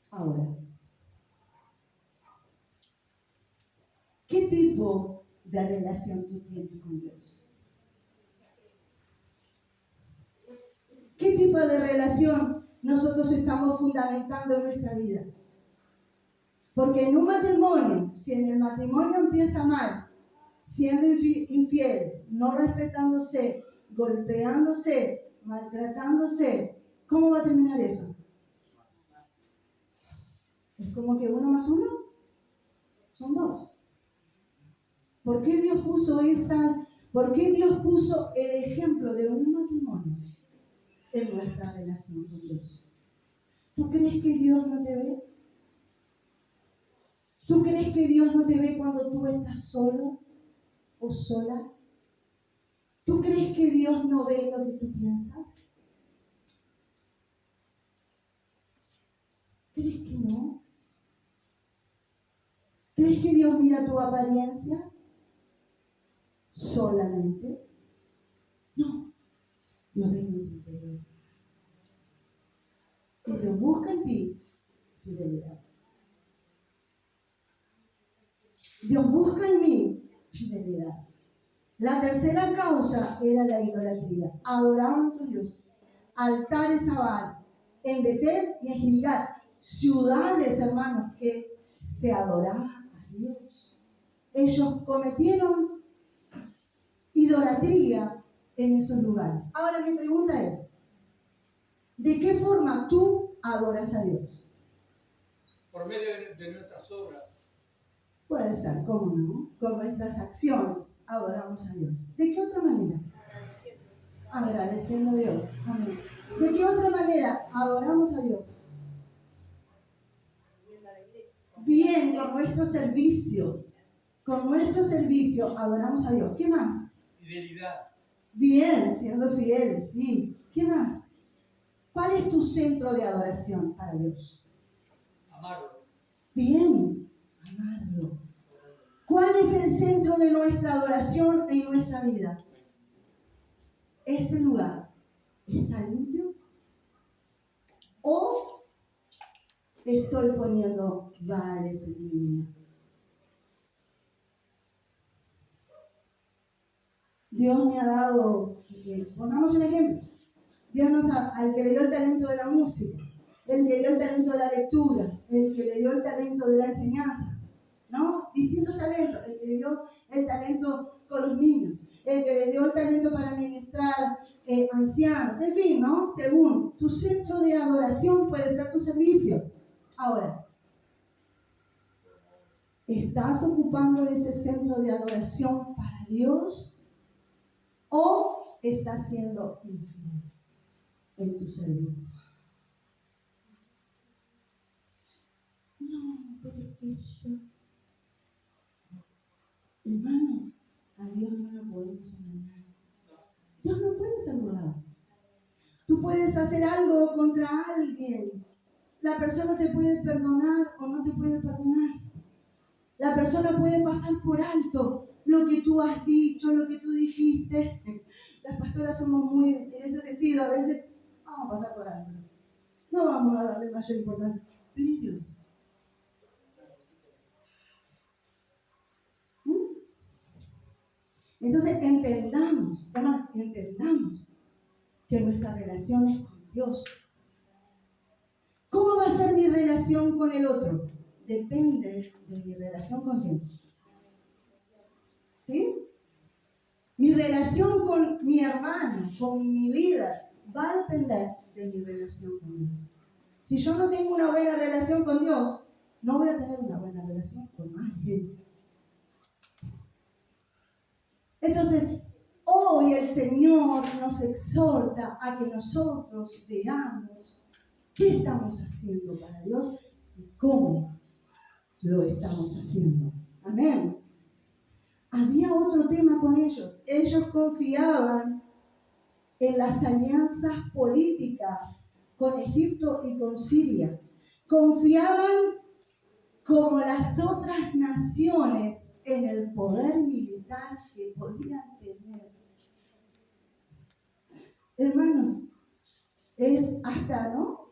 Ahora, ¿qué tipo de relación tú tienes con Dios? ¿Qué tipo de relación nosotros estamos fundamentando en nuestra vida? Porque en un matrimonio, si en el matrimonio empieza mal, siendo infieles, no respetándose, golpeándose, maltratándose, ¿cómo va a terminar eso? Es como que 1 más 1 son 2. ¿Por qué Dios puso el ejemplo de un matrimonio en nuestra relación con Dios? ¿Tú crees que Dios no te ve? ¿Tú crees que Dios no te ve cuando tú estás solo o sola? ¿Tú crees que Dios no ve lo que tú piensas? ¿Crees que no? ¿Crees que Dios mira tu apariencia solamente? No, Dios ve en tu interior. Y Dios busca en ti fidelidad. Dios busca en mí fidelidad. La tercera causa era la idolatría. Adoraban a otros dioses, altares a Baal, en Betel y en Gilgal, ciudades, hermanos, que se adoraban a Dios. Ellos cometieron idolatría en esos lugares. Ahora mi pregunta es, ¿de qué forma tú adoras a Dios? Por medio de nuestras obras. Puede ser, ¿cómo no? Con nuestras acciones adoramos a Dios. ¿De qué otra manera? Agradeciendo a Dios. Amén. ¿De qué otra manera adoramos a Dios? Bien, con nuestro servicio. Con nuestro servicio adoramos a Dios. ¿Qué más? Fidelidad. Bien, siendo fieles, sí. ¿Qué más? ¿Cuál es tu centro de adoración para Dios? Amarlo. Bien, amarlo. ¿Cuál es el centro de nuestra adoración en nuestra vida? ¿Ese lugar está limpio? ¿O estoy poniendo baales en mi vida? Dios me ha dado, pongamos un ejemplo, al que le dio el talento de la música, el que le dio el talento de la lectura, el que le dio el talento de la enseñanza, ¿no? Distintos talentos, el que le dio el talento con los niños, el que le dio el talento para ministrar ancianos, en fin, ¿no? Según tu centro de adoración puede ser tu servicio. Ahora, ¿estás ocupando ese centro de adoración para Dios o estás siendo infiel en tu servicio? No, pero que yo... Hermanos, a Dios no lo podemos engañar. Dios no puede ser burlado. Tú puedes hacer algo contra alguien. La persona te puede perdonar o no te puede perdonar. La persona puede pasar por alto lo que tú has dicho, lo que tú dijiste. Las pastoras somos muy en ese sentido. A veces vamos a pasar por alto. No vamos a darle mayor importancia. Pero Dios. Entonces entendamos que nuestra relación es con Dios. ¿Cómo va a ser mi relación con el otro? Depende de mi relación con Dios. ¿Sí? Mi relación con mi hermano, con mi líder, va a depender de mi relación con Dios. Si yo no tengo una buena relación con Dios, no voy a tener una buena relación con más gente. Entonces, hoy el Señor nos exhorta a que nosotros veamos qué estamos haciendo para Dios y cómo lo estamos haciendo. Amén. Había otro tema con ellos. Ellos confiaban en las alianzas políticas con Egipto y con Siria. Confiaban como las otras naciones en el poder militar que podían tener. Hermanos, es hasta, ¿no?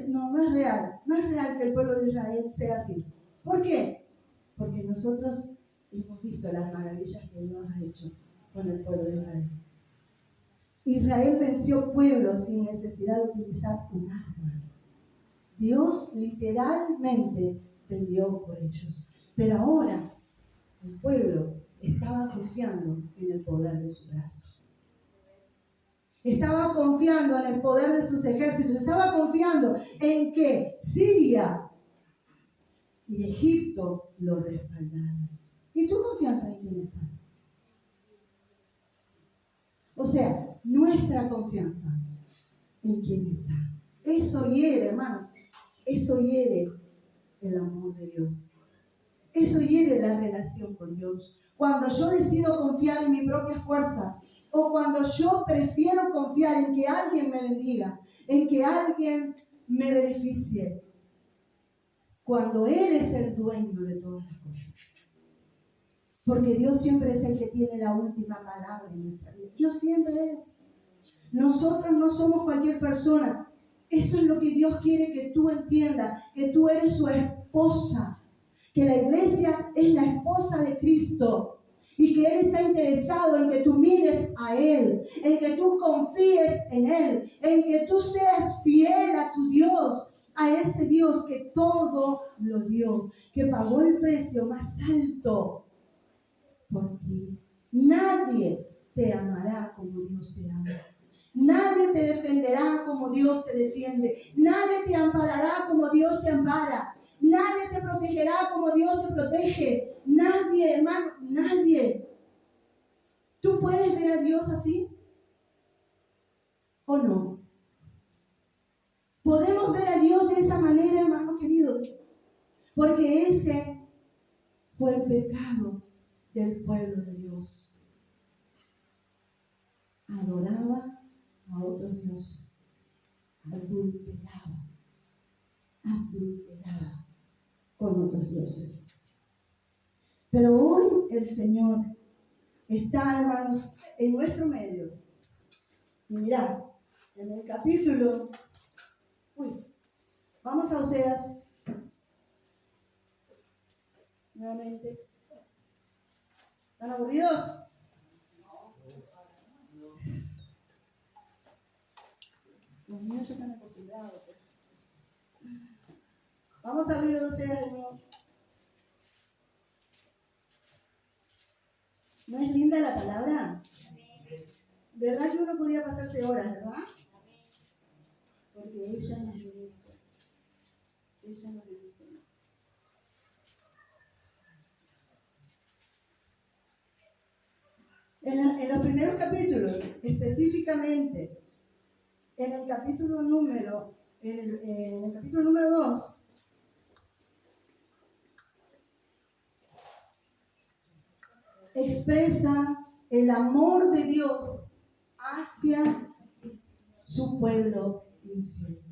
No es real. No es real que el pueblo de Israel sea así. ¿Por qué? Porque nosotros hemos visto las maravillas que Dios ha hecho con el pueblo de Israel. Israel venció pueblos sin necesidad de utilizar un arma. Dios literalmente peleó por ellos. Pero ahora el pueblo estaba confiando en el poder de su brazo. Estaba confiando en el poder de sus ejércitos. Estaba confiando en que Siria y Egipto lo respaldaran. ¿Y tu confianza en quién está? O sea, nuestra confianza en quién está. Eso hiere, hermanos. Eso hiere el amor de Dios. Eso hiere la relación con Dios. Cuando yo decido confiar en mi propia fuerza, o cuando yo prefiero confiar en que alguien me bendiga, en que alguien me beneficie, cuando Él es el dueño de todas las cosas. Porque Dios siempre es el que tiene la última palabra en nuestra vida. Dios siempre es. Nosotros no somos cualquier persona. Eso es lo que Dios quiere que tú entiendas, que tú eres su esposa, que la iglesia es la esposa de Cristo y que Él está interesado en que tú mires a Él, en que tú confíes en Él, en que tú seas fiel a tu Dios, a ese Dios que todo lo dio, que pagó el precio más alto por ti. Nadie te amará como Dios te ama. Nadie te defenderá como Dios te defiende. Nadie te amparará como Dios te ampara. Nadie te protegerá como Dios te protege. Nadie, hermano, nadie. ¿Tú puedes ver a Dios así? ¿O no? Podemos ver a Dios de esa manera, hermanos queridos. Porque ese fue el pecado del pueblo de Dios. Adoraba a otros dioses, adulteraba con otros dioses. Pero hoy el Señor está, hermanos, en nuestro medio. Y mirá, en el capítulo, vamos a Oseas, nuevamente. ¿Están aburridos? Los míos ya están acostumbrados. Vamos a abrir Oseas de nuevo. ¿No es linda la palabra? ¿Verdad que uno podía pasarse horas, verdad? Porque ella nos ministra. Ella nos enseña. En los primeros capítulos, específicamente, en el capítulo número 2, expresa el amor de Dios hacia su pueblo infiel.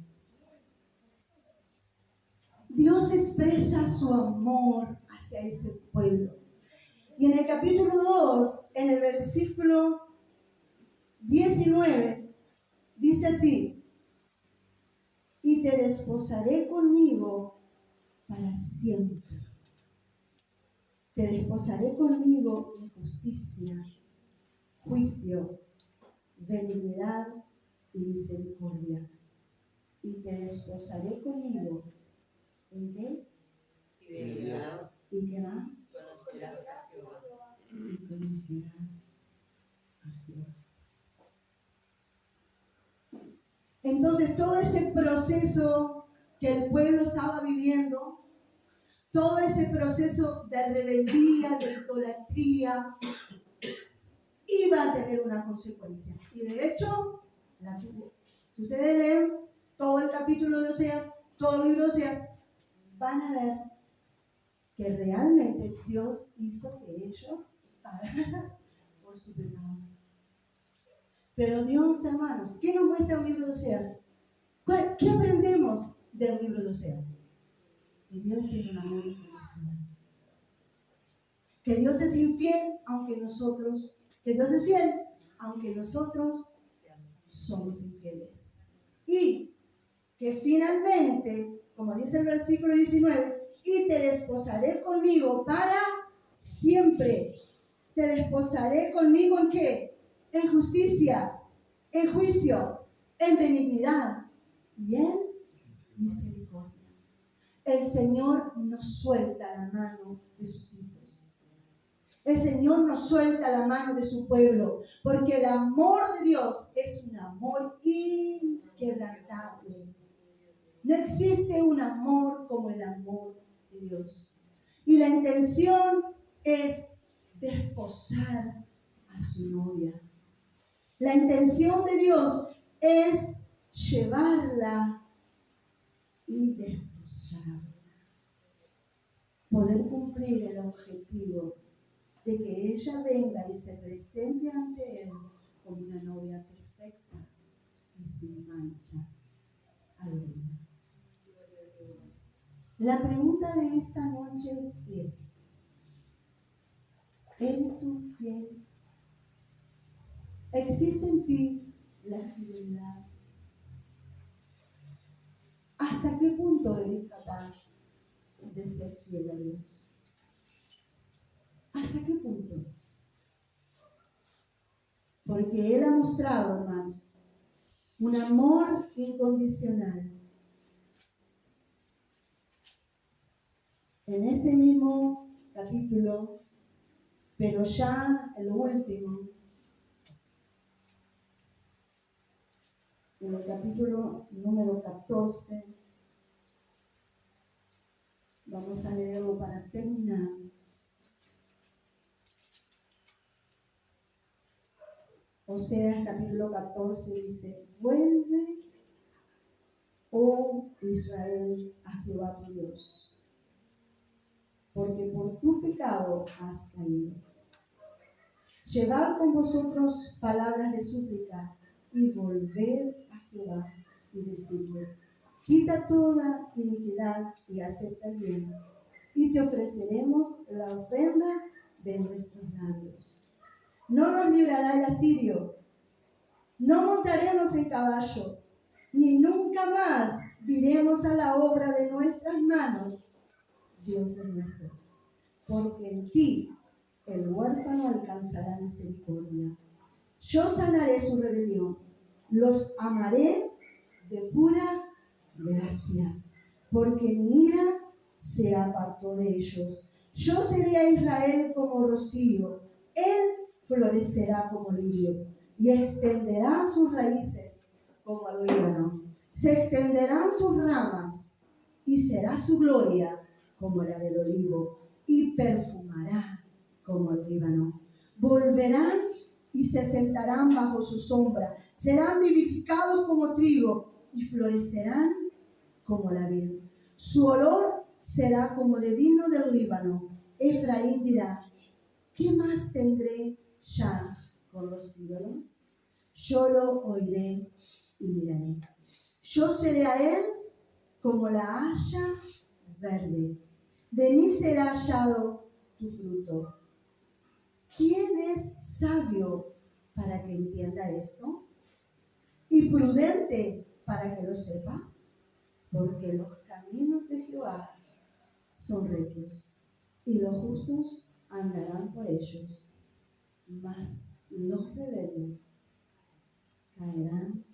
Dios expresa su amor hacia ese pueblo. Y en el capítulo 2, en el versículo 19, dice así: y te desposaré conmigo para siempre. Te desposaré conmigo en justicia, juicio, benignidad y misericordia. Y te desposaré conmigo en qué? Fidelidad. ¿Y qué más? Conocerás a Jehová. Y conocerás a Jehová. Entonces todo ese proceso que el pueblo estaba viviendo, todo ese proceso de rebeldía, de idolatría, iba a tener una consecuencia. Y de hecho, la tuvo. Si ustedes leen todo el capítulo de Oseas, todo el libro de Oseas, van a ver que realmente Dios hizo que ellos pagaran por su pecado. Pero Dios, hermanos, ¿qué nos muestra el libro de Oseas? ¿Qué aprendemos del libro de Oseas? Que Dios tiene un amor incondicional. Que Dios es infiel, que Dios es fiel, aunque nosotros somos infieles. Y que finalmente, como dice el versículo 19, y te desposaré conmigo para siempre. Te desposaré conmigo ¿en qué? En justicia, en juicio, en benignidad y en misericordia. El Señor no suelta la mano de sus hijos. El Señor no suelta la mano de su pueblo, porque el amor de Dios es un amor inquebrantable. No existe un amor como el amor de Dios. Y la intención es desposar a su novia. La intención de Dios es llevarla y desposarla. Poder cumplir el objetivo de que ella venga y se presente ante Él como una novia perfecta y sin mancha alguna. La pregunta de esta noche es: ¿eres tú fiel? ¿Existe en ti la fidelidad? ¿Hasta qué punto eres capaz de ser fiel a Dios? ¿Hasta qué punto? Porque Él ha mostrado, hermanos, un amor incondicional. En este mismo capítulo, pero ya el último, en el capítulo número 14, vamos a leerlo para terminar. Oseas capítulo 14 dice: vuelve, oh Israel, a Jehová tu Dios, porque por tu pecado has caído. Llevad con vosotros palabras de súplica y volved a Jehová y decidle: quita toda iniquidad y acepta el bien, y te ofreceremos la ofrenda de nuestros labios. No nos librará el asirio, no montaremos en caballo, ni nunca más diremos a la obra de nuestras manos: dioses nuestros, porque en ti el huérfano alcanzará misericordia. Yo sanaré su rebelión, los amaré de pura gracia, porque mi ira se apartó de ellos. Yo seré a Israel como rocío, él florecerá como lirio y extenderá sus raíces como el Líbano. Se extenderán sus ramas y será su gloria como la del olivo y perfumará como el Líbano. Volverán y se sentarán bajo su sombra. Serán vivificados como trigo y florecerán como la vid. Su olor será como de vino del Líbano. Efraín dirá: ¿qué más tendré ya con los ídolos? Yo lo oiré y miraré. Yo seré a él como la haya verde. De mí será hallado tu fruto. ¿Quién es sabio para que entienda esto? ¿Y prudente para que lo sepa? Porque los caminos de Jehová son rectos, y los justos andarán por ellos, mas los rebeldes caerán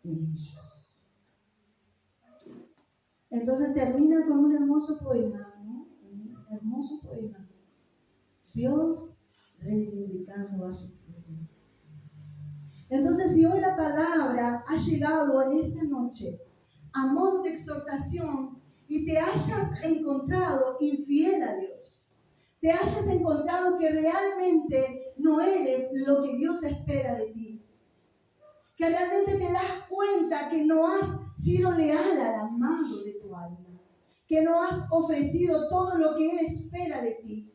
en ellos. Entonces termina con un hermoso poema, ¿no? Un hermoso poema. Dios reivindicando a su pueblo. Entonces, si hoy la palabra ha llegado en esta noche a modo de exhortación y te hayas encontrado infiel a Dios. Te hayas encontrado que realmente no eres lo que Dios espera de ti. Que realmente te das cuenta que no has sido leal al amado de tu alma. Que no has ofrecido todo lo que Él espera de ti.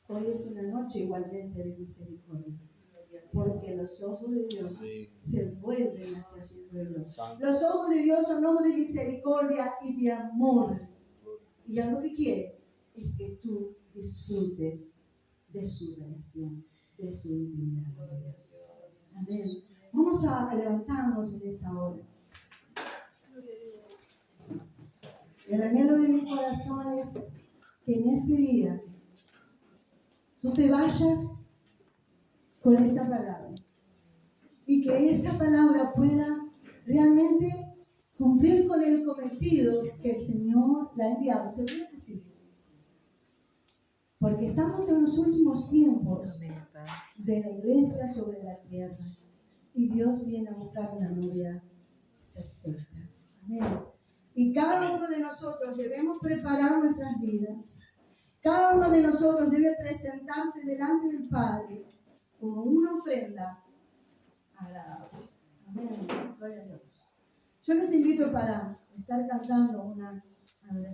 Hoy es una noche igualmente de misericordia. Porque los ojos de Dios se vuelven hacia su pueblo. Los ojos de Dios son ojos de misericordia y de amor. Y algo que quiere es que tú disfrutes de su relación, de su intimidad con Dios. Amén. Vamos a levantarnos en esta hora. El anhelo de mi corazón es que en este día tú te vayas con esta palabra y que esta palabra pueda realmente cumplir con el cometido que el Señor la ha enviado. ¿Seguro que sí? Porque estamos en los últimos tiempos de la iglesia sobre la tierra y Dios viene a buscar una novia perfecta. Amén. Y cada uno de nosotros debemos preparar nuestras vidas. Cada uno de nosotros debe presentarse delante del Padre como una ofrenda agradable. Amén. Gloria a Dios. Yo les invito para estar cantando una adoración.